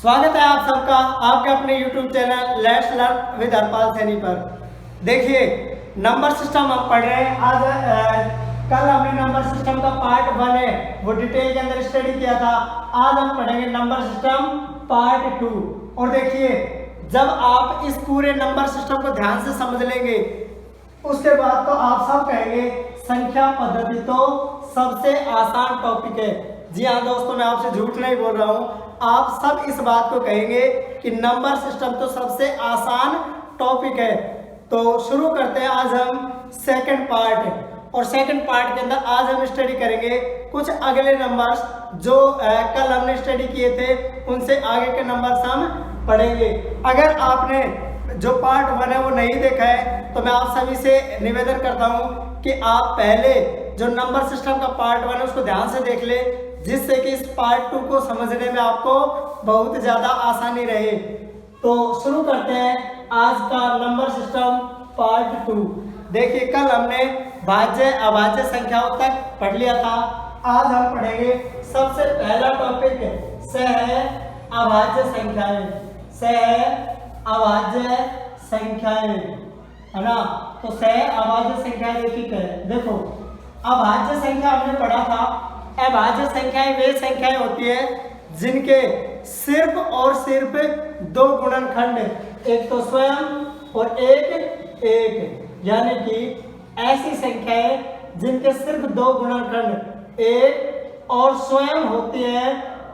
स्वागत है आप सबका आपके अपने YouTube channel let's learn with Harpal Saini पर। देखिए नंबर सिस्टम हम पढ़ रहे हैं। आज कल हमने नंबर सिस्टम का पार्ट 1 है वो डिटेल के अंदर स्टडी किया था। आज हम पढ़ेंगे नंबर सिस्टम पार्ट 2। और देखिए जब आप इस पूरे नंबर सिस्टम को ध्यान से समझ लेंगे उसके बाद तो आप सब कहेंगे संख्या पद्धति तो सबसे आसान टॉपिक है। जी हाँ दोस्तों, मैं आपसे झूठ नहीं बोल रहा हूँ। आप सब इस बात को कहेंगे कि नंबर सिस्टम तो सबसे आसान टॉपिक है। तो शुरू करते हैं। आज हम सेकंड पार्ट और सेकंड पार्ट के अंदर आज हम स्टडी करेंगे कुछ अगले नंबर्स जो कल हमने स्टडी किए थे, उनसे आगे के नंबर्स हम पढ़ेंगे। अगर आपने जो पार्ट 1 है वो नहीं देखा है तो मैं आप सभी से निवेदन करता हूँ कि आप पहले जो नंबर सिस्टम का पार्ट 1 है उसको ध्यान से देख ले, जिससे कि इस पार्ट 2 को समझने में आपको बहुत ज़्यादा आसानी रहे। तो शुरू करते हैं आज का नंबर सिस्टम पार्ट 2। देखिए कल हमने भाज्य अभाज्य संख्याओं तक पढ़ लिया था। आज हम पढ़ेंगे सबसे पहला टॉपिक अभाज्य संख्याएं। अभाज्य संख्याएं है ना। तो अभाज्य संख्याएं देखो अभाज्य संख्या हमने पढ़ा था। अभाज्य संख्याएं वे संख्याएं होती है जिनके सिर्फ और सिर्फ दो गुणनखंड, एक तो स्वयं और एक एक, यानी कि ऐसी संख्याएं जिनके सिर्फ दो गुणनखंड एक और स्वयं होती है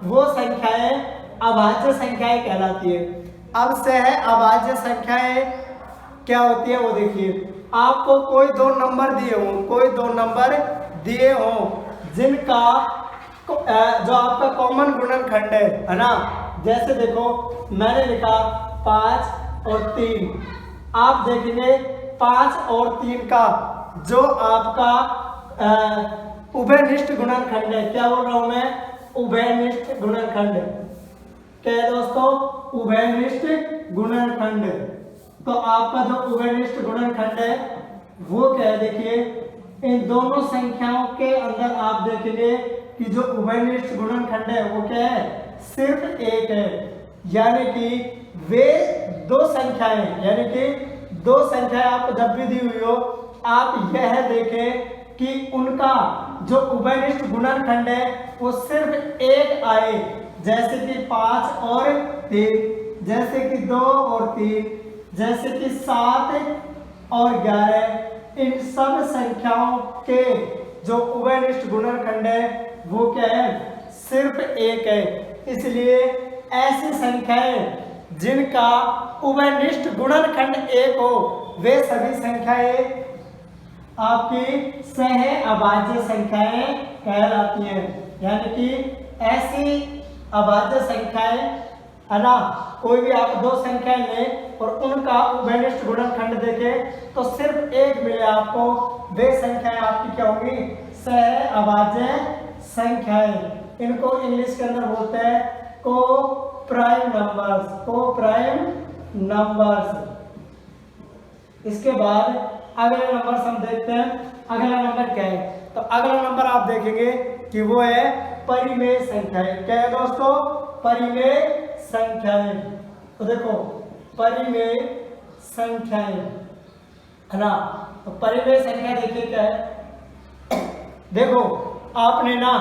वो संख्याएं अभाज्य संख्याएं कहलाती है। अब अभाज्य संख्याएं क्या होती है वो देखिए। आपको कोई दो नंबर दिए हों जिनका जो आपका कॉमन गुणनखंड है ना। जैसे देखो मैंने लिखा 5 और 3। आप देखेंगे 5 और 3 का जो आपका उभयनिष्ठ गुणनखंड है। क्या बोल रहा हूं मैं? उभयनिष्ठ गुणनखंड। क्या है दोस्तों? उभयनिष्ठ गुणनखंड। तो आपका जो उभयनिष्ठ गुणनखंड है वो क्या है? देखिए इन दोनों संख्याओं के अंदर आप देखेंगे कि जो उभयनिष्ठ गुणनखंड है वो क्या है? सिर्फ एक है। यानी कि वे दो संख्याएं आपको जब भी दी हुई हो आप यह देखें कि उनका जो उभयनिष्ठ गुणनखंड है वो सिर्फ एक आए। जैसे कि 5 और 3, जैसे कि 2 और 3, जैसे कि 7 और 11। इन सब संख्याओं के जो उभयनिष्ठ गुणनखंड है वो क्या है? सिर्फ एक है। इसलिए ऐसी संख्याएं जिनका उभयनिष्ठ गुणनखंड एक हो वे सभी संख्याएं आपकी अभाज्य संख्याएं कहलाती हैं। यानी कि ऐसी अभाज्य संख्याएं है ना, कोई भी आप दो संख्याएं लें और उनका उभयनिष्ठ गुणनखंड देखें तो सिर्फ एक मिले आपको, वे संख्याएं आपकी क्या होंगी? अभाज्य संख्याएं। इनको इंग्लिश के अंदर बोलते हैं को-प्राइम नंबर्स। इसके बाद अगले नंबर हम देखते हैं। अगला नंबर क्या है? तो अगला नंबर आप देखेंगे कि वो है परिमेय संख्याएं। क्या है दोस्तों? परिमेय संख्याएं। तो देखो परिमेय संख्याएं है ना। तो परिमेय संख्या देखिए क्या है। देखो आपने ना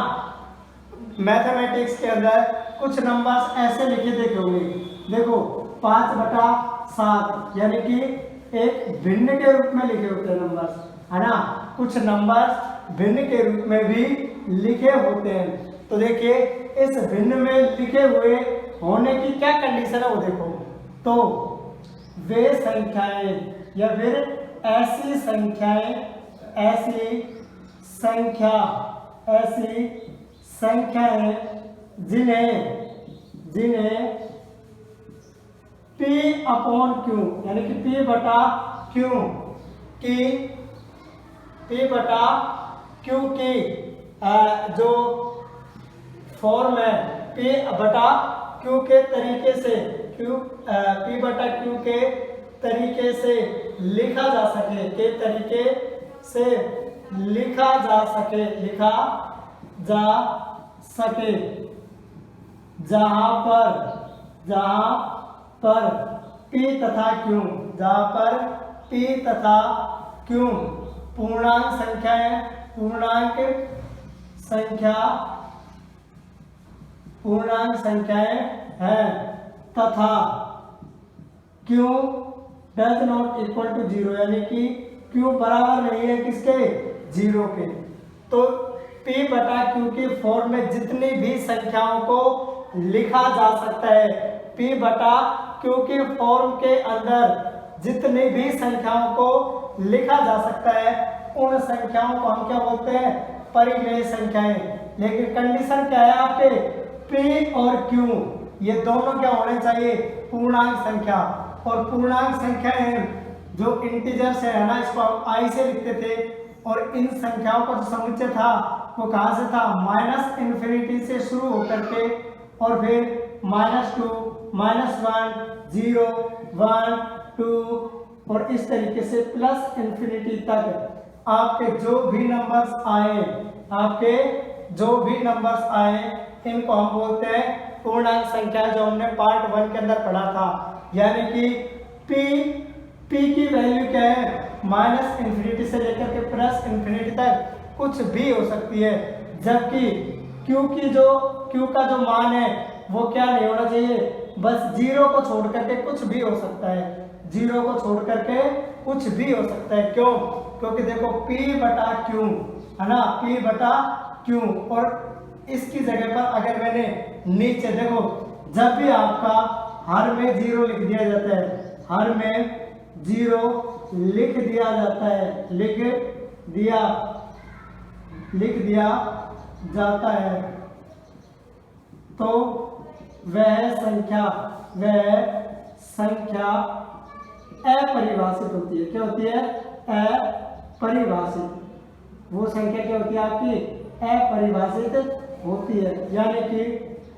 मैथमेटिक्स के अंदर कुछ नंबर्स ऐसे लिखे देखे होंगे। देखो 5/7 यानी कि एक भिन्न के रूप में लिखे होते हैं नंबर्स है ना। कुछ नंबर्स भिन्न के रूप में भी लिखे होते हैं। तो देखिए इस भिन्न में लिखे हुए होने की क्या कंडीशन है वो देखो। तो वे संख्याएं या फिर ऐसी संख्याएं जिन्हें P/Q यानी कि P/Q की जो फॉर्म है P/Q के तरीके से P/Q के तरीके से लिखा जा सके जहां पर जहां पर p तथा q, जहां पर p तथा q पूर्णांक संख्याएं हैं तथा q does not equal to 0, यानी कि q बराबर नहीं है किसके, 0 के। तो p बटा q की फॉर्म में जितनी भी संख्याओं को लिखा जा सकता है, p बटा q की फॉर्म के अंदर जितनी भी संख्याओं को लिखा जा सकता है, उन संख्याओं को हम क्या बोलते हैं, परिमेय संख्याएं। लेकिन कंडीशन क्या है आपके, p और q ये दोनों क्या होने चाहिए, पूर्णांक संख्या। और पूर्णांक संख्याएं जो इंटीजर्स है ना, इसको हम i से लिखते थे, और इन संख्याओं का जो समुच्चय था वो कहाँ से था, -∞ से शुरू होकर के और फिर -2, -1, 0, 1, 2 और इस तरीके से +∞ तक आपके जो भी नंबर्स आए, इनको हम बोलते हैं पूर्णांक संख्या, जो हमने पार्ट 1 के अंदर पढ़ा था। यानी कि p की वैल्यू क्या है, -∞ से लेकर के +∞ तक कुछ भी हो सकती है, जबकि q का जो मान है वो क्या नहीं होना चाहिए, बस 0 को छोड़ करके कुछ भी हो सकता है, 0 को छोड़ करके कुछ भी हो सकता है। क्यों, क्योंकि देखो p बटा q है ना, p बटा q, और इसकी जगह पर अगर मैंने नीचे देखो, जब भी आपका हर में 0 लिख दिया जाता है, हर में 0 लिख दिया जाता है, लिख दिया जाता है, तो वह संख्या अपरिभाषित होती है। क्या होती है, अपरिभाषित। वो संख्या क्या होती है आपकी, अपरिभाषित होती है। यानी कि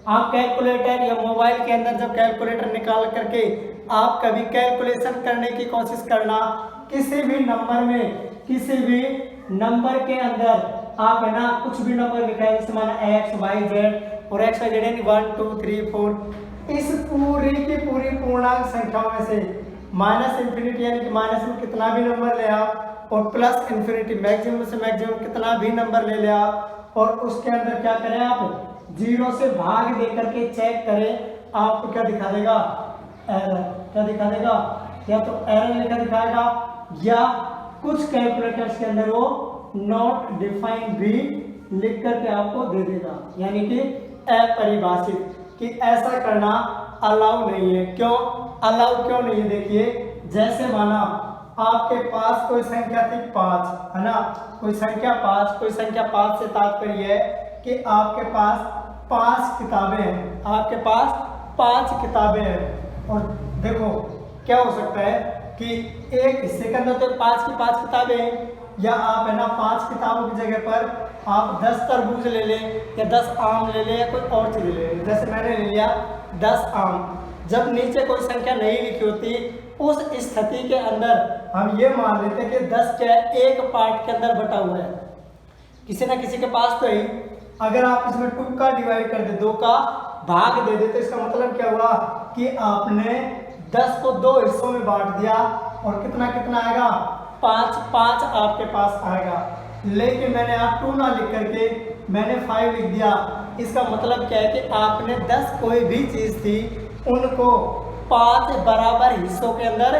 आप कैलकुलेटर या मोबाइल के अंदर जब कैलकुलेटर निकाल करके आप कभी कैलकुलेशन करने की कोशिश करना, किसी भी नंबर के अंदर आप है ना कुछ भी नंबर लिखा है, जैसे माना x, y, z, और x, y, z यानी 1, 2, 3, 4, इस पूरी की पूरी पूर्णांक संख्याओं में से -∞ यानी कि माइनस में कितना भी नंबर ले आप, और +∞ मैक्सिमम से मैक्सिमम कितना भी नंबर ले ले आप, और उसके अंदर क्या करें आप, 0 से भाग दे करके चेक करें, आपको क्या दिखा देगा, एरर। क्या दिखा देगा, या तो एरर लिखा दिखाएगा, या कुछ कैलकुलेटर्स के अंदर वो नॉट डिफाइंड भी लिख करके आपको दे देगा, यानी कि अपरिभाषित, कि ऐसा करना अलाउ नहीं है। क्यों अलाउ क्यों नहीं है, देखिए जैसे माना आपके पास कोई संख्या थी 5, है ना, कोई संख्या 5 से तात्पर्य है कि आपके पास 5 किताबें हैं, आपके पास 5 किताबें हैं। और देखो क्या हो सकता है कि एक हिस्से के अंदर तो 5 की 5 किताबें हैं, या आप है ना 5 किताबों की जगह पर आप 10 तरबूज ले लें, या 10 आम ले लें, या कोई और चीज ले लें। जैसे मैंने ले लिया 10 आम, जब नीचे कोई संख्या नहीं लिखी होती, उस स्थिति के अंदर हम ये मान लेते हैं कि 10 क्या है, एक पार्ट के अंदर बटा हुआ है, किसी ना किसी के पास तो ही। अगर आप इसमें 2 का डिवाइड कर दे, 2 का भाग दे दे, तो इसका मतलब क्या हुआ कि आपने 10 को 2 हिस्सों में बांट दिया, और कितना कितना आएगा, 5 आपके पास आएगा। लेकिन मैंने आप 2 ना लिख करके मैंने 5 लिख दिया, इसका मतलब क्या है कि आपने 10 कोई भी चीज थी उनको 5 बराबर हिस्सों के अंदर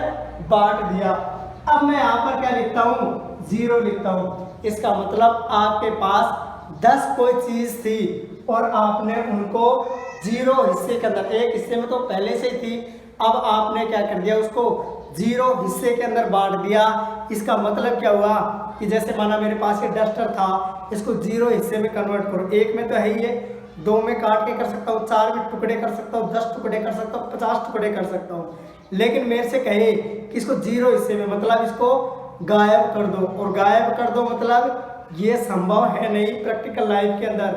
बांट दिया। अब मैं यहाँ पर क्या लिखता हूँ, 0 लिखता हूँ। इसका मतलब आपके पास 10 कोई चीज थी और आपने उनको 0 हिस्से के अंदर, एक हिस्से में तो पहले से ही थी, अब आपने क्या कर दिया, उसको 0 हिस्से के अंदर बांट दिया। इसका मतलब क्या हुआ कि जैसे माना मेरे पास ये डस्टर था, इसको 0 हिस्से में कन्वर्ट करो, एक में तो है ही है, 2 में काट के कर सकता हूँ, 4 में टुकड़े कर सकता हूँ, 10 टुकड़े कर सकता हूँ, 50 टुकड़े कर सकता हूँ। लेकिन मेरे से कहे कि इसको 0 हिस्से में, मतलब इसको गायब कर दो, और गायब कर दो मतलब ये संभव है नहीं प्रैक्टिकल लाइफ के अंदर।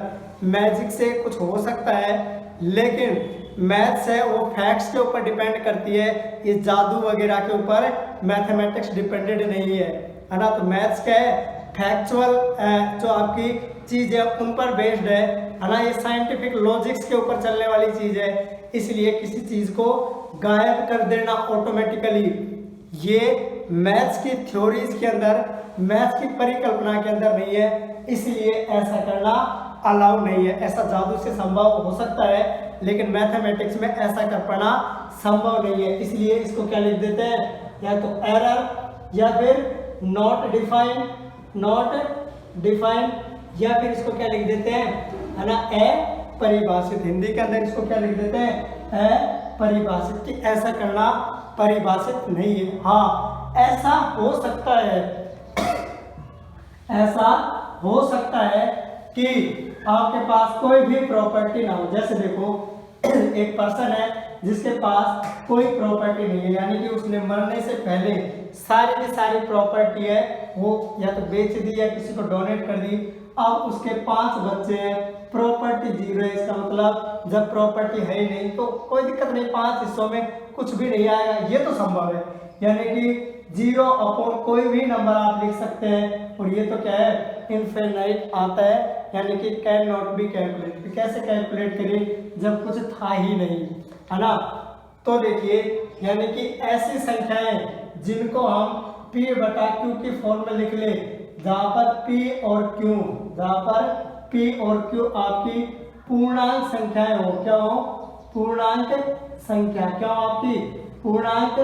मैजिक से कुछ हो सकता है, लेकिन मैथ्स है वो फैक्ट्स के ऊपर डिपेंड करती है, ये जादू वगैरह के ऊपर मैथमेटिक्स डिपेंडेड नहीं है ना। तो मैथ्स क्या है, फैक्चुअल जो आपकी चीज़ है उन पर बेस्ड है। है ना, ये साइंटिफिक लॉजिक्स के ऊपर चलने वाली चीज है, इसलिए किसी चीज को गायब कर देना ऑटोमेटिकली ये मैथ्स की थ्योरीज के अंदर, मैथ्स की परिकल्पना के अंदर नहीं है, इसलिए ऐसा करना अलाउ नहीं है। ऐसा जादू से संभव हो सकता है लेकिन मैथमेटिक्स में ऐसा कर पाना संभव नहीं है, इसलिए इसको क्या लिख देते हैं, या तो एरर या फिर नॉट डिफाइंड या फिर इसको क्या लिख देते हैं, है ना, अपरिभाषित। हिंदी के अंदर इसको क्या लिख देते हैं, अपरिभाषित, कि ऐसा करना परिभाषित नहीं है। हाँ ऐसा हो सकता है, ऐसा हो सकता है कि आपके पास कोई भी प्रॉपर्टी ना हो। जैसे देखो एक पर्सन है जिसके पास कोई प्रॉपर्टी नहीं है, यानी कि उसने मरने से पहले सारी की सारी प्रॉपर्टी है वो या तो बेच दी या किसी को डोनेट कर दी। अब उसके 5 बच्चे हैं, प्रॉपर्टी 0 है, इसका मतलब जब प्रॉपर्टी है ही नहीं तो कोई दिक्कत नहीं, 5 हिस्सों में कुछ भी नहीं आएगा, ये तो संभव है। यानी कि 0 अपॉन कोई भी नंबर आप लिख सकते हैं, और ये तो क्या है, इनफिनिट आता है, यानी कि कैन नॉट बी कैलकुलेट। कैसे कैलकुलेट करें जब कुछ था ही नहीं, है ना। तो देखिए यानी कि ऐसी संख्याएं जिनको हम p बटा q की फॉर्म में लिख ले, जहां पर p और q, जहां पर p और q आपकी पूर्णांक संख्याएं हो, क्या हो, पूर्णांक संख्या, क्या हो आपकी पूर्णांक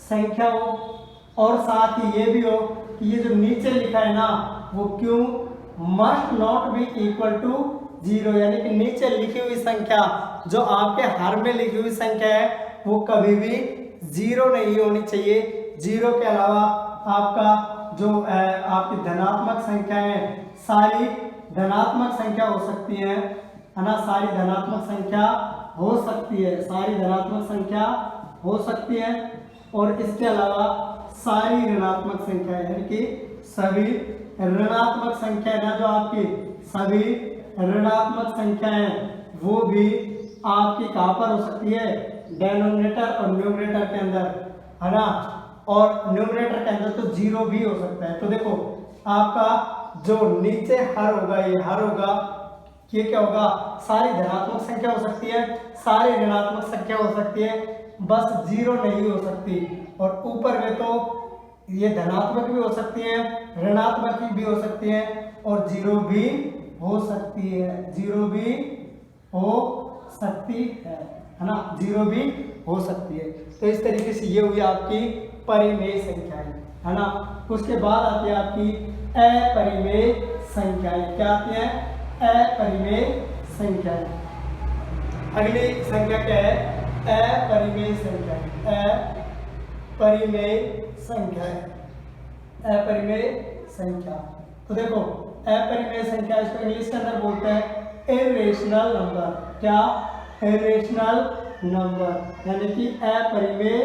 संख्या हो, और साथ ही ये भी हो कि ये जो नीचे लिखा है ना वो q must not be equal to 0, यानी कि नीचे लिखी हुई संख्या जो आपके हर में लिखी हुई संख्या है वो कभी भी 0 नहीं होनी चाहिए। 0 के अलावा आपका जो आपकी धनात्मक संख्या है, सारी धनात्मक संख्या हो सकती है ना, सारी धनात्मक संख्या हो सकती है, सारी धनात्मक संख्या हो सकती है, और इसके अलावा सारी ऋणात्मक संख्या यानी कि सभी ऋणात्मक संख्या है ना, जो आपकी सभी ऋणात्मक संख्याएं वो भी आपकी कहाँ पर हो सकती है, डेनोमिनेटर और न्यूमरेटर के अंदर, है ना, और न्यूमरेटर के अंदर तो 0 भी हो सकता है। तो देखो आपका जो नीचे हर होगा, ये हर होगा, ये क्या होगा, सारी धनात्मक संख्या हो सकती है, सारी ऋणात्मक संख्या हो सकती है, बस 0 नहीं हो सकती। और ऊपर में तो ये धनात्मक भी हो सकती है, ऋणात्मक भी हो सकती है, और 0 भी हो सकती है, 0 भी हो सकती है ना, 0 भी हो सकती है। तो इस तरीके से ये हुई आपकी परिमेय संख्याएं, है ना। उसके बाद आती है आपकी अपरिमेय संख्याएं। क्या आती है, अपरिमेय संख्याएं। अगली संख्या क्या है, अपरिमेय संख्याएं, अपरिमेय संख्याएं, अपरिमेय संख्या। तो देखो अपरिमेय संख्या इसको इंग्लिश के अंदर बोलते हैं इरेशनल नंबर। क्या, इरेशनल नंबर, यानी कि अपरिमेय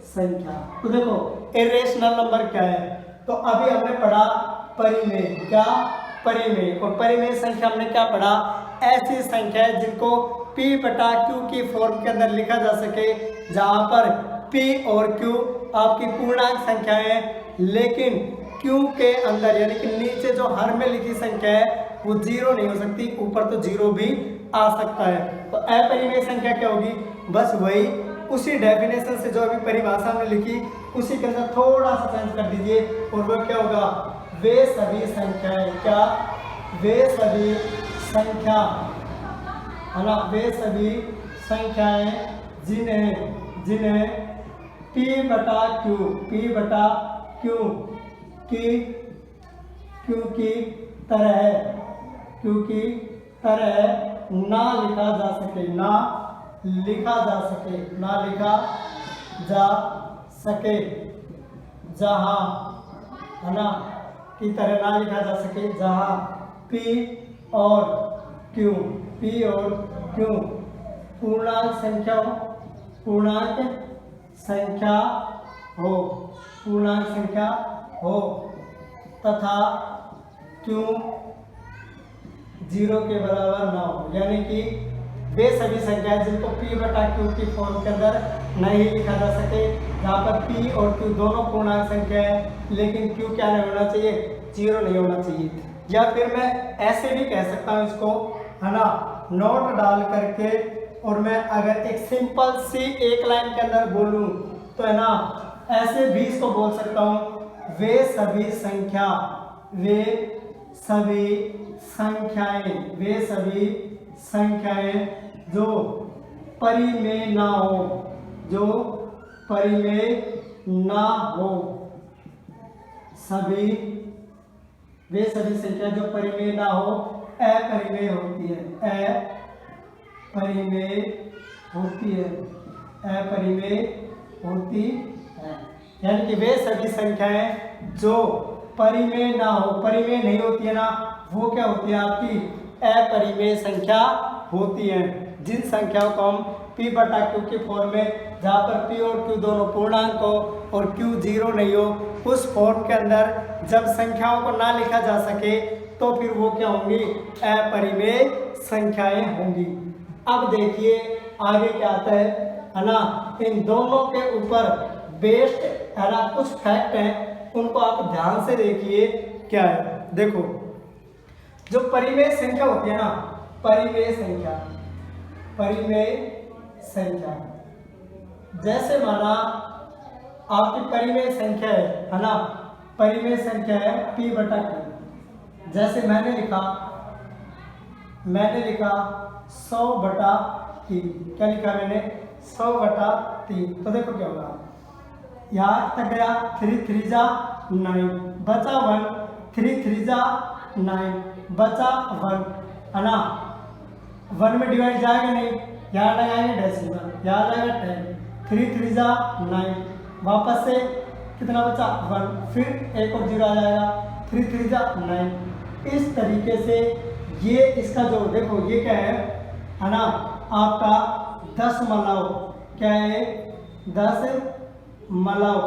संख्या। तो देखो इरेशनल नंबर क्या है, तो अभी हमने पढ़ा परिमेय, क्या, परिमेय, और परिमेय संख्या हमने क्या पढ़ा, ऐसी संख्या है जिनको p बटा q की फॉर्म के अंदर लिखा जा सके, जहां पर p और q आपकी पूर्णांक संख्या है, लेकिन q के अंदर यानी कि नीचे जो हर में लिखी संख्या है वो 0 नहीं हो सकती, ऊपर तो 0 भी आ सकता है। तो अपरिमेय संख्या क्या होगी, बस वही उसी डेफिनेशन से जो अभी परिभाषा हमने लिखी उसी के अंदर थोड़ा सा चेंज कर दीजिए, और वो क्या होगा, वे सभी संख्याएं, क्या, वे सभी संख्या, है ना, वे सभी संख्याएं जिन्हें p बटा q की तरह ना लिखा जा सके, जहां, है ना, की तरह ना लिखा जा सके, जहां p और q पूर्णांक संख्या हो तथा q 0 के बराबर ना हो, यानी कि वे सभी संख्याएं जिनको p बटा q की फॉर्म के अंदर नहीं लिखा जा सके, जहाँ पर p और q दोनों पूर्णांक संख्या है, लेकिन q क्या नहीं होना चाहिए, 0 नहीं होना चाहिए। या फिर मैं ऐसे भी कह सकता हूँ इसको, है ना, नोट डाल करके और मैं अगर एक सिंपल सी एक लाइन के अंदर बोलूं तो है ना, ऐसे भी इसको बोल सकता हूं, वे सभी संख्याएं जो परिमेय ना हो, वे सभी संख्या जो परिमेय ना हो, अपरिमेय होती है। यानी कि वे सभी संख्याएं जो परिमेय ना हो, परिमेय नहीं होती है ना, वो क्या होती है आपकी अपरिमेय संख्या होती है। जिन संख्याओं को हम p बटा q के फॉर्म में, जहाँ पर p और q दोनों पूर्णांक हो और q 0 नहीं हो, उस फॉर्म के अंदर जब संख्याओं को ना लिखा जा सके तो फिर वो क्या होंगी, अपरिमेय संख्याएं होंगी। अब देखिए आगे क्या आता है ना, इन दोनों के ऊपर बेस्ड है ना कुछ फैक्ट हैं, उनको आप ध्यान से देखिए क्या है। देखो जो परिमेय संख्या होती है ना, परिमेय संख्या जैसे माना आपकी परिमेय संख्या है ना, परिमेय संख्या है p बटा q। जैसे मैंने लिखा 100 बटा 3, क्या लिखा मैंने 100 बटा 3, तो देखो क्या होगा, यहाँ तक गया 3 3 जा 9 बचा 1, 3 3 जा 9 बचा 1 है ना, 1 में डिवाइड जाएगा नहीं, यहाँ लगाएंगे डेसिमल, यहाँ लगाएगा 10, 3 3 जा 9, वापस से कितना बचा 1, फिर एक और 0 आ जाएगा, 3 3 जा 9। इस तरीके से ये इसका जो देखो ये क्या है ना, आपका दशमलव, क्या है दशमलव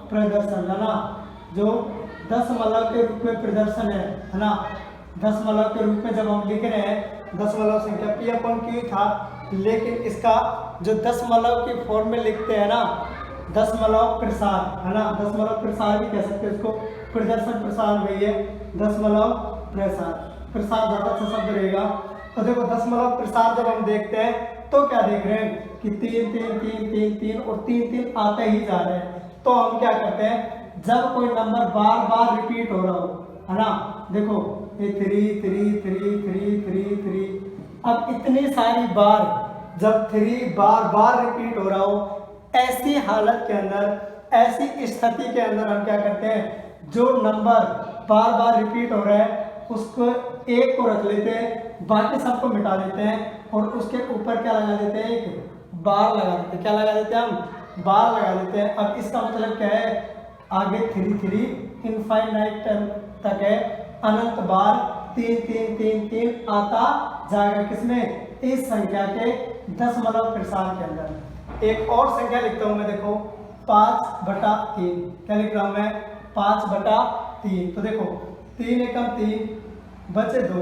प्रदर्शन है ना, जो दशमलव के रूप में प्रदर्शन है ना, दशमलव के रूप में जब हम लिख रहे हैं, दशमलव संख्या p अपन q था, लेकिन इसका जो दशमलव की फॉर्म में लिखते हैं ना, दशमलव प्रसार है ना, दशमलव प्रसार भी कह सकते हैं इसको, प्रदर्शन प्रसार वही है, दशमलव प्रसार ज्यादा अच्छा शब्द रहेगा। तो देखो दशमलव प्रसार जब हम देखते हैं तो क्या देख रहे हैं कि 3 3 3 3 3 और 3 3 आते ही जा रहे हैं। तो हम क्या करते हैं, जब कोई नंबर बार बार रिपीट हो रहा हो है ना, देखो ये 3 3 3 3 3 3, अब इतनी सारी बार जब 3 बार बार रिपीट हो रहा हो, ऐसी हालत के अंदर, ऐसी स्थिति के अंदर हम क्या करते हैं, जो नंबर बार बार रिपीट हो रहा है उसको एक को रख लेते हैं, बाकी सबको मिटा देते हैं और उसके ऊपर क्या लगा देते हैं, एक बार लगा देते हैं। क्या लगा देते हैं हम, बार लगा देते हैं। अब इसका मतलब क्या है, आगे 3 3 इनफाइनाइट तक है, अनंत बार 3 3 3 3 आता जाएगा, किसमें, इस संख्या के दशमलव प्रसार के अंदर। एक और संख्या लिखता हूं मैं, देखो 5 बटा 3, क्या लिख रहा हूं मैं, 5 बटा 3। तो देखो 3 एकम 3 बचे 2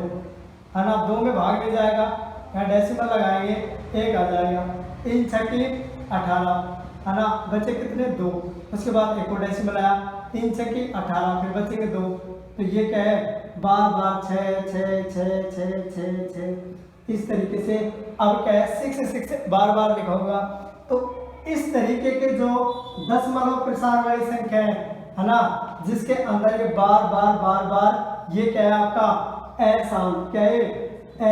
है ना, 2 में भाग नहीं जाएगा, यहाँ डेसिमल लगाएंगे 1 आ जाएगा, 3 छठी 18 है ना, बचे कितने 2, उसके बाद एक और डेसिमल आया, 3 छठी 18, फिर बचेंगे 2। तो ये क्या है, बार बार 6 6 6 6 6 6, इस तरीके से। अब क्या है 6 6 बार बार लिखा होगा। तो इस तरीके के जो दशमलव प्रसार वाली संख्या है ना, जिसके अंदर ये बार बार ये क्या है आपका अशांत, क्या है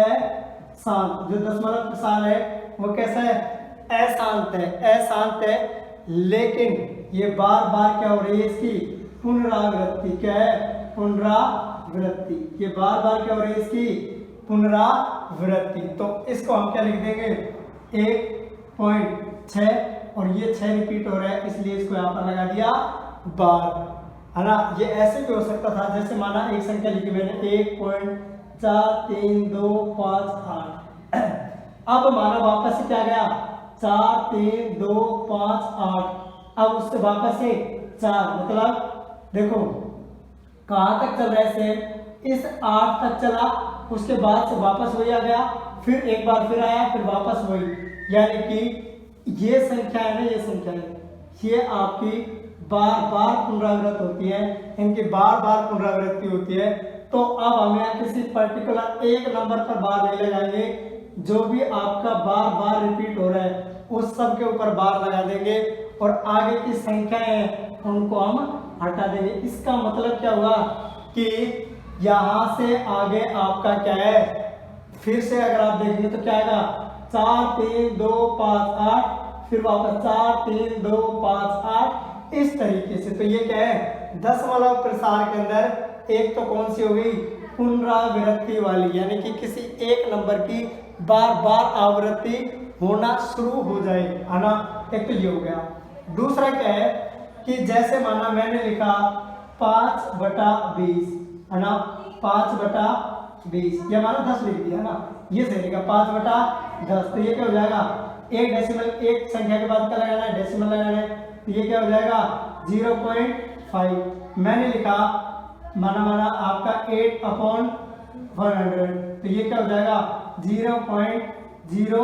अशांत, जो दशमलव प्रसार है वो कैसा है, अशांत है, लेकिन ये बार बार क्या हो रही है, इसकी पुनरावृत्ति, क्या है, पुनरावृत्ति, ये बार बार क्या हो रही है, इसकी पुनरावृत्ति। तो इसको हम क्या लिख देंगे, 1.6, और ये 6 रिपीट हो रहा है इसलिए इसको यहाँ पर लगा दिया बार, है ना। ये ऐसे भी हो सकता था, जैसे माना एक संख्या लिखी मैंने 1.43258, अब माना वापस से क्या गया 43258, अब उससे वापस से 4, मतलब देखो कहाँ तक चल रहा है, सेम इस 8 तक चला, उसके बाद से वापस वही आ गया, फिर एक बार फिर आया, फिर वापस वही। यानी कि ये संख्या है ना, ये संख्या है, ये आपकी बार बार पुनरावृत्त होती है, इनकी बार बार पुनरावृत्ति होती है। तो अब हम यहाँ किसी पर्टिकुलर एक नंबर पर बार नहीं लगाएंगे, जो भी आपका बार बार रिपीट हो रहा है उस सब के ऊपर बार लगा देंगे और आगे की संख्याएं हैं उनको हम हटा देंगे। इसका मतलब क्या हुआ कि यहाँ से आगे आपका क्या है, फिर से अगर आप देखेंगे तो क्या आएगा 4 3 2 5 8, फिर वापस 4 3 2 5 8 इस तरीके से। तो ये क्या है, दशमलव प्रसार के अंदर एक तो कौन सी होगी, पुनरावृत्ति वाली, यानी कि किसी एक नंबर की बार बार आवृत्ति होना शुरू हो जाए, है ना। एक तो ये हो गया। दूसरा क्या है कि जैसे माना मैंने लिखा 5/20, है ना, 5/20, ये माना 10 लिख दिया ना, ये सही रहेगा 5/10। तो ये क्या हो जाएगा, एक डेसिमल, एक संख्या के बाद क्या लगाना है, डेसिमल लगाना है, तो ये क्या हो जाएगा 0.5। मैंने लिखा माना आपका 8/100, तो ये क्या हो जाएगा 0.0,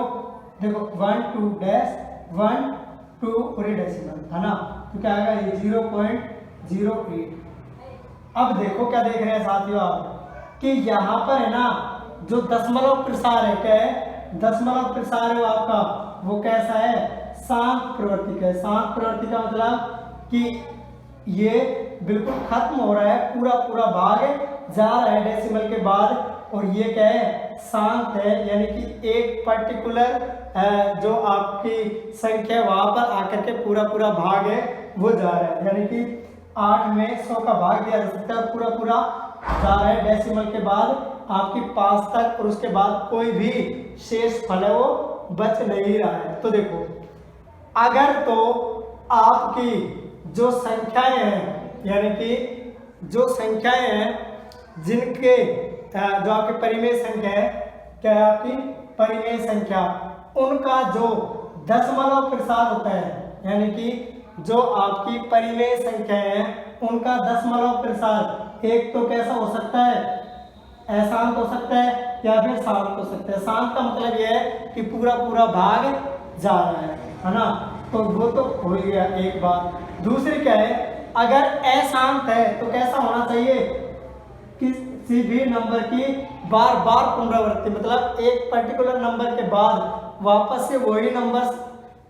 देखो 1 2 डैश 1 2 पूरे डेसिमल, है ना, तो क्या आएगा ये 0.08। अब देखो क्या देख रहे हैं साथियों आप कि यहाँ पर है ना जो दशमलव प्रसार है, क्या है, दशमलव प्रसार है आपका, वो कैसा है, शांत प्रवर्तिक है। शांत प्रवर्तिक का मतलब कि ये बिल्कुल खत्म हो रहा है, पूरा पूरा भाग जा रहा है डेसिमल के बाद, और ये क्या है, शांत है, यानी कि एक पर्टिकुलर जो आपकी संख्या वहां पर आकर के पूरा पूरा भाग है वो जा रहा है, यानी कि 8 में 100 का भाग दिया जा सकता है, पूरा पूरा जा रहा है डेसिमल के बाद आपकी 5 तक, और उसके बाद कोई भी शेष फल है वो बच नहीं रहा है। तो देखो अगर तो आपकी जो संख्याएं हैं, यानी कि जो संख्याएं हैं जिनके जो आपकी परिमेय संख्या है, क्या है आपकी परिमेय संख्या, उनका जो दशमलव प्रसार होता है, यानी कि जो आपकी परिमेय संख्या है उनका दशमलव प्रसार एक तो कैसा हो सकता है, अशांत हो सकता है या फिर शांत हो सकता है। शांत का मतलब यह है कि पूरा पूरा भाग जा रहा है ना, तो वो तो हो गया एक बात। दूसरी क्या है, अगर अशांत है तो कैसा होना चाहिए, किसी भी नंबर की बार बार पुनरावृत्ति, मतलब एक पर्टिकुलर नंबर के बाद वापस से वही नंबर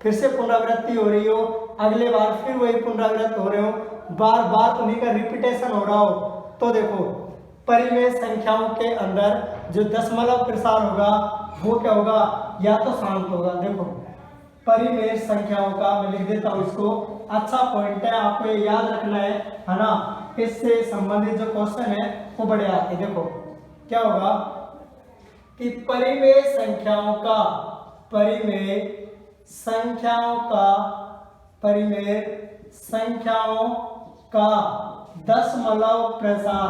फिर से पुनरावृत्ति हो रही हो, अगले बार फिर वही पुनरावृत्ति हो रहे हो, बार बार उन्हीं का रिपीटेशन हो रहा हो। तो देखो परिमेय संख्याओं के अंदर जो दशमलव प्रसार होगा वो क्या होगा, या तो शांत होगा। देखो परिमेय संख्याओं का मैं लिख देता हूँ इसको, अच्छा पॉइंट है, आपको ये याद रखना है ना, इससे संबंधित जो क्वेश्चन है वो बड़े आते हैं। देखो क्या होगा कि परिमेय संख्याओं का दशमलव प्रसार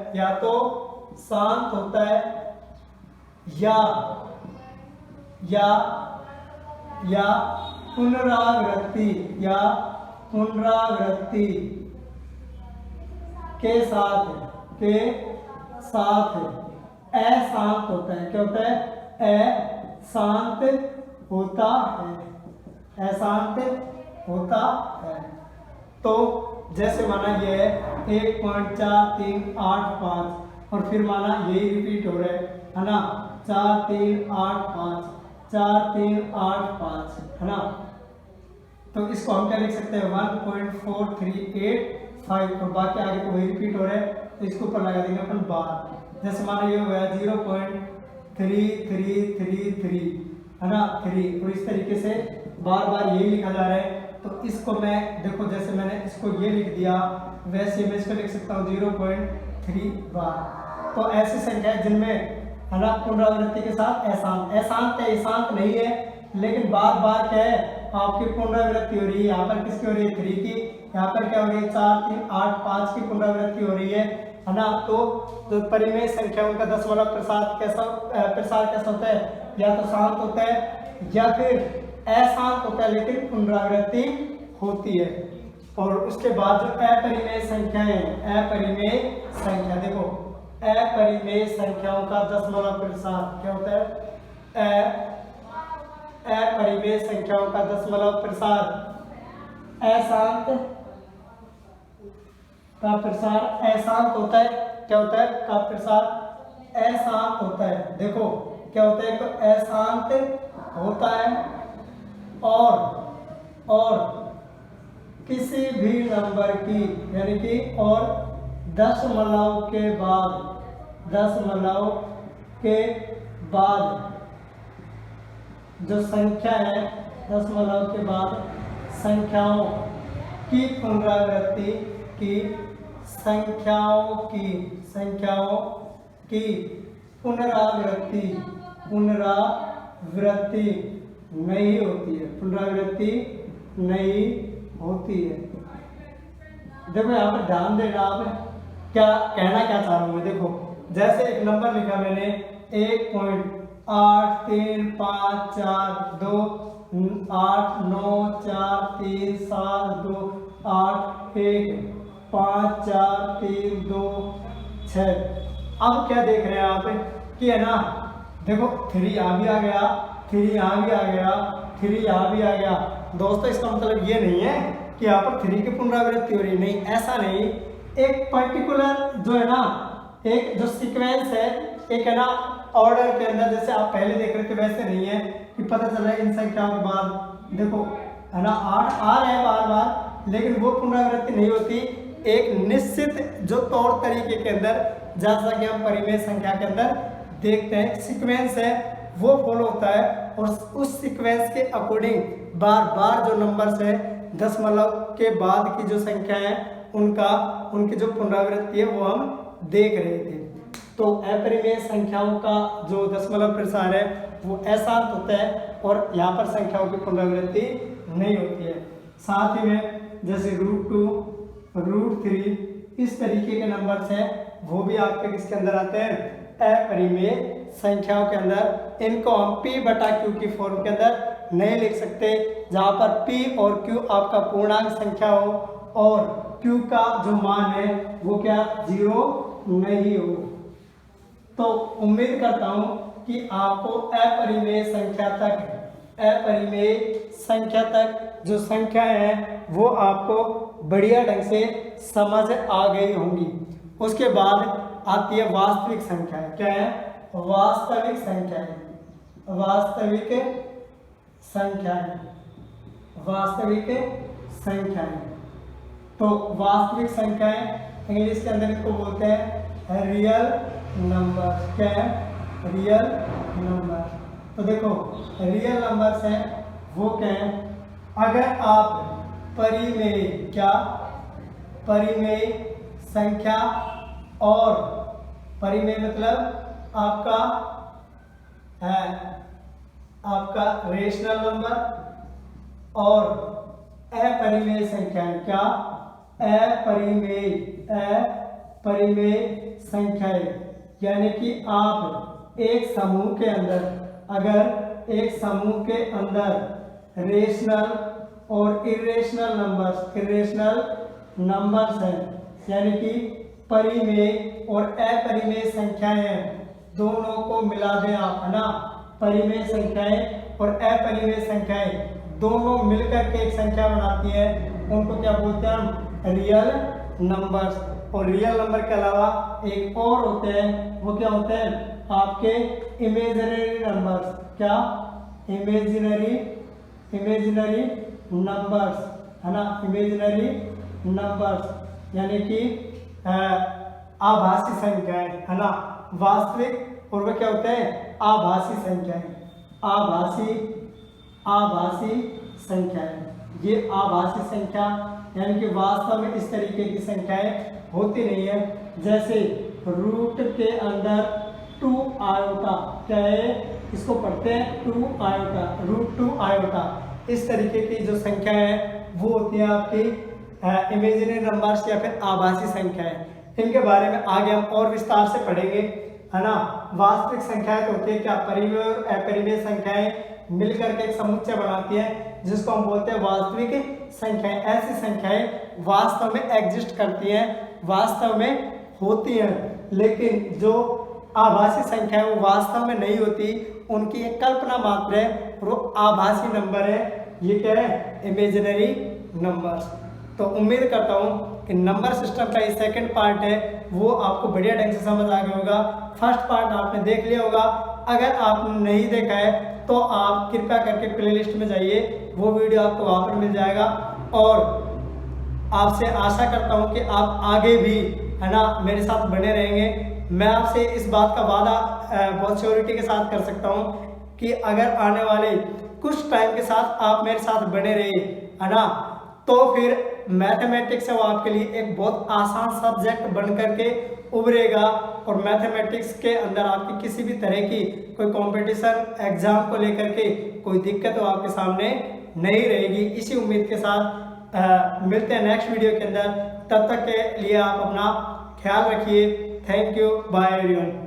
या तो शांत होता है, या पुनरावृत्ति के साथ अशांत होता है। क्या होता है, अशांत होता है। तो जैसे माना ये है 1.4385 और फिर माना यही रिपीट हो रहा है ना, 4385 4385, है ना, तो इसको हम क्या लिख सकते हैं 1.4385, और बाकी आगे तो वही रिपीट हो रहा है, तो इसको ऊपर लगा देंगे अपन बार। जैसे माना ये हो गया 0.3333, है ना, 3, और इस तरीके से बार बार यही लिखा जा रहा है। तो इसको मैं देखो जैसे मैंने इसको ये लिख दिया, वैसे मैं इसको लिख सकता हूँ 0.3 बार। तो ऐसी संख्या है जिनमें, है ना, पुनरावृत्ति के साथ अशांत है, शांत नहीं है, लेकिन बार बार क्या है आपकी पुनरावृत्ति हो रही है। यहाँ पर किसकी हो रही है, 3 की, यहाँ पर क्या हो रही है 4 3 8 5 की पुनरावृत्ति हो रही है ना। तो जो परिमेय संख्याओं का दशमलव प्रसार कैसा होता है, या तो शांत होता है या फिर अशांत होता है, लेकिन पुनरावृत्ति होती है। और उसके बाद जो अपरिमेय संख्या है, देखो अपरिमेय संख्याओं का दशमलव प्रसार क्या होता है, अपरिमेय संख्याओं का दशमलव प्रसार अशांत का प्रसार अशांत होता है। क्या होता है? का प्रसार अशांत होता है। देखो क्या होता है? तो अशांत होता है और किसी भी नंबर की यानी कि और दशमलव के बाद जो संख्या है, दशमलव के बाद संख्याओं की पुनरावृत्ति पुनरावृत्ति नहीं होती है। देखो यहाँ पर ध्यान देना, आप क्या कहना क्या चाह रहा हूँ मैं। देखो जैसे एक नंबर लिखा मैंने 1.83542894342815432 अब क्या देख रहे हैं आप कि है ना, देखो 3 यहाँ भी आ गया, 3 यहाँ भी आ गया, 3 यहाँ भी आ गया। दोस्तों इसका मतलब ये नहीं है कि यहाँ पर 3 की पुनरावृत्ति हो रही है, नहीं, ऐसा नहीं। एक पर्टिकुलर जो है ना, एक जो सीक्वेंस है, एक है ना ऑर्डर के अंदर, जैसे आप पहले देख रहे थे वैसे नहीं है कि पता चल रहा है इन संख्याओं के बाद देखो है ना 8 आ रहे हैं बार बार, लेकिन वो पुनरावृत्ति नहीं होती। एक निश्चित जो तौर तरीके के अंदर, जैसा कि हम परिमेय संख्या के अंदर देखते हैं, सीक्वेंस है वो फॉलो होता है और उस सीक्वेंस के अकॉर्डिंग बार बार जो नंबर्स है दशमलव के बाद की जो संख्या है उनकी जो पुनरावृत्ति है वो हम देख रहे थे। तो अपरिमेय संख्याओं का जो दशमलव प्रसार है वो अशांत होता है और यहाँ पर संख्याओं की पुनरावृत्ति नहीं होती है। साथ ही में जैसे √2, √3 इस तरीके के नंबर्स हैं, वो भी आपके किसके अंदर आते हैं? अपरिमेय संख्याओं के अंदर। इनको हम p/q की फॉर्म के अंदर नहीं लिख सकते, जहाँ पर p और q आपका पूर्णांक संख्या हो और q का जो मान है वो क्या 0 नहीं हो। तो उम्मीद करता हूँ कि आपको अपरिमेय संख्या तक जो संख्या है वो आपको बढ़िया ढंग से समझ आ गई होंगी। उसके बाद आती है वास्तविक संख्या। क्या है? वास्तविक संख्याएं। तो वास्तविक संख्याएं इंग्लिश के अंदर इसको बोलते हैं रियल नंबर। क्या है? Real number. तो देखो रियल नंबर्स हैं वो क्या है? अगर आप परिमेय संख्या और परिमेय मतलब आपका रेशनल नंबर और अपरिमेय संख्याएं। क्या? अपरिमेय संख्याएं, यानी कि आप एक समूह के अंदर, अगर एक समूह के अंदर रेशनल और इरेशनल नंबर्स हैं, यानी कि परिमेय और अपरिमेय संख्याएं दोनों को मिला दें आप, है ना। परिमेय संख्याएं और अपरिमेय संख्याएं दोनों मिलकर के एक संख्या बनाती हैं, उनको क्या बोलते हैं? हम रियल नंबर्स। और रियल नंबर के अलावा एक और होते हैं, वो क्या होते हैं? आपके इमेजिनरी नंबर्स। क्या? इमेजिनरी नंबर्स, है ना। इमेजिनरी नंबर्स यानी कि आभासी संख्याएं, है ना। वास्तविक और वो क्या होते हैं? आभासी संख्याएं। आभासी संख्याएं, ये आभासी संख्या यानी कि वास्तव में इस तरीके की संख्याएं होती नहीं है। जैसे रूट के अंदर 2 आयोटा, क्या है? इसको पढ़ते हैं 2 आयोटा, √2 आयोटा। इस तरीके की जो संख्या है वो होती है आपकी इमेजिनरी नंबर्स या फिर आभासी संख्याएं। इनके बारे में आगे हम और विस्तार से पढ़ेंगे, है ना। वास्तविक संख्याएं तो होती है क्या? परिमेय और अपरिमेय संख्याएं मिलकर के एक समुच्चय बनाती हैं, जिसको हम बोलते हैं वास्तविक संख्याएं। ऐसी संख्याएं वास्तव में एग्जिस्ट करती हैं, वास्तव में होती हैं, लेकिन जो आभासी संख्याएं वो वास्तव में नहीं होती, उनकी एक कल्पना मात्र है, और वो आभासी नंबर है, ये क्या है, इमेजिनरी नंबर्स। तो उम्मीद करता हूँ कि नंबर सिस्टम का ये सेकंड पार्ट है वो आपको बढ़िया ढंग से समझ आ गया होगा। फर्स्ट पार्ट आपने देख लिया होगा, अगर आपने नहीं देखा है तो आप कृपया करके प्लेलिस्ट में जाइए, वो वीडियो आपको वहाँ पर मिल जाएगा। और आपसे आशा करता हूँ कि आप आगे भी, है ना, मेरे साथ बने रहेंगे। मैं आपसे इस बात का वादा बहुत श्योरिटी के साथ कर सकता हूँ कि अगर आने वाले कुछ टाइम के साथ आप मेरे साथ बने रहे, है ना, तो फिर मैथमेटिक्स है वो आपके लिए एक बहुत आसान सब्जेक्ट बन करके उभरेगा। और मैथमेटिक्स के अंदर आपकी किसी भी तरह की कोई कंपटीशन एग्जाम को लेकर के कोई दिक्कत तो आपके सामने नहीं रहेगी। इसी उम्मीद के साथ मिलते हैं नेक्स्ट वीडियो के अंदर। तब तक के लिए आप अपना ख्याल रखिए। Thank you, bye everyone.